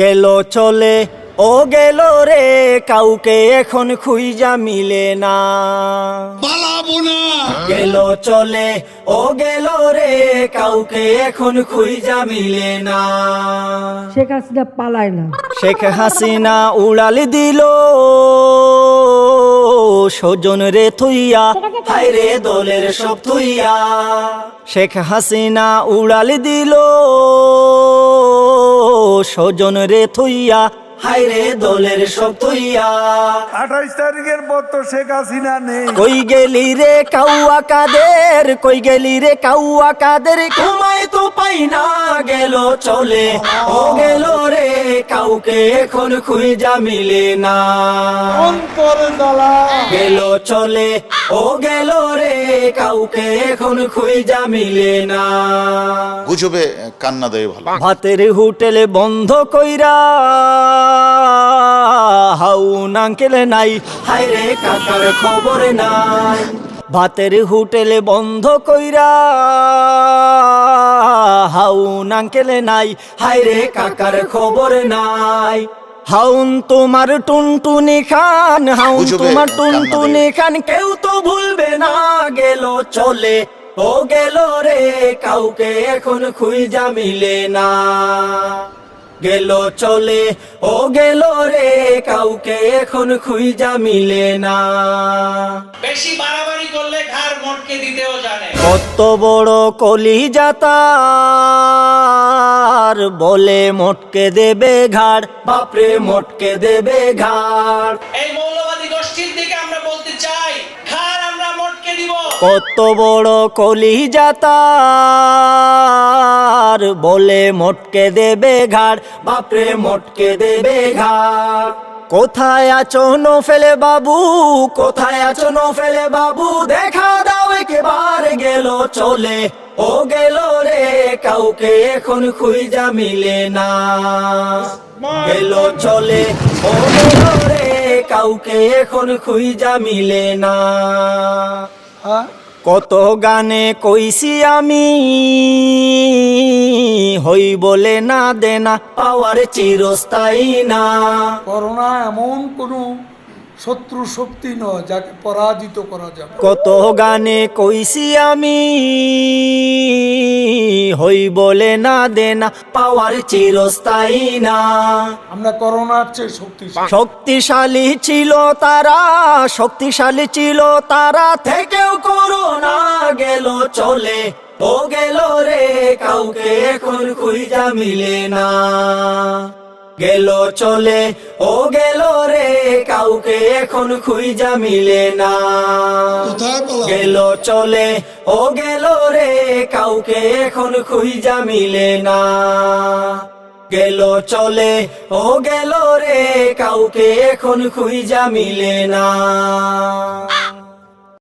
গেল চলে ও গেল রে, কাউকে এখন খুঁজা মিলে না। পালাবো না। গেল চলে ও গেল রে, কাউকে এখন খুঁজা মিলে না। শেখ হাসিনা পালায় না। শেখ হাসিনা উড়াল দিল স্বজন রে থুইয়া, হায় রে দলের সব থুইয়া। শেখ হাসিনা উড়াল দিল স্বজন রে থুইয়া, হায় রে দলের সব থুইয়া। 28 তারিখের পর তো শেখ হাসিনা নেই। কই গেলি রে কাউয়া কাদের, কই গেলি রে কাউয়া কাদের, ঘুমাই তো পাই না। গেল চলে ও গেল রে, কাউকে এখন খুঁজা মিলে না। অন্তর জ্বালা। গেল চলে ও গেল রে, কাউকে এখন খুঁজা মিলে না। গুজবে কান্না দেয় ভালো। ভাতের হোটেলে বন্ধ কইরা হাউন আঙ্কেল নাই, হায় রে কাকার খবর নাই। ভাতের হোটেলে বন্ধ কইরা হাউন আঙ্কেল নাই, হায় রে কাকার খবর নাই। হাউন তোমার টুনটুনি খান, হাউন তোমার টুনটুনি খান, কেউ তো ভুলবে না। গেল চলে ও গেল রে, কাউকে এখন খুঁজা মিলে না। গেল চলে ও গেল রে, কাউকে এখন খুঁজা মিলে না। বেশি বাড়াবাড়ি করলে ঘাড় মটকে দিতেও জানে। কত বড় কলিজা তার, বলে মটকে দেবে ঘাড়, বাপরে মটকে দেবে ঘাড়। এই মৌলবাদী গোষ্ঠীর দিকে আমরা বলতে চাই, ঘাড় আমরা মটকে দিব। কত বড় কলিজা তার, বলে মটকে দেবে ঘাড়, বাপরে মটকে দেবে ঘাড়। কোথায় আছো নফেলে বাবু, কোথায় আছো নফেলে বাবু, দেখা দাও একবার। গেল চলে ও গেল রে, কাউকে এখন খুঁজা মিলে না। গেল চলে ও গেল রে, কাউকে এখন খুঁজা মিলে না। কত গানে কইছি আমি, হই বলে না দেনা, পাওয়ার চিরস্থায়ী না। করোনা এমন কোনো শত্রু শক্তি নয় যাকে পরাজিত করা যাবে। কত গানে কইছি আমি, হই বলে না দেনা, পাওয়ার চিরস্থায়ী না। আমরা করোনার চেয়ে শক্তিশালী। শক্তিশালী ছিল তারা, শক্তিশালী ছিল তারা, থেকেও করোনা। গেল চলে ও গেল রে, কাউকে এখন খুঁজা মিলে না। গেল চলে ও গেল রে, কাউকে এখন খুঁজা মিলে না। কোথায় পালাবো? গেল চলে ও গেল রে, কাউকে এখন খুঁজা মিলে না। গেল চলে ও গেল রে, কাউকে এখন খুঁজা মিলে না।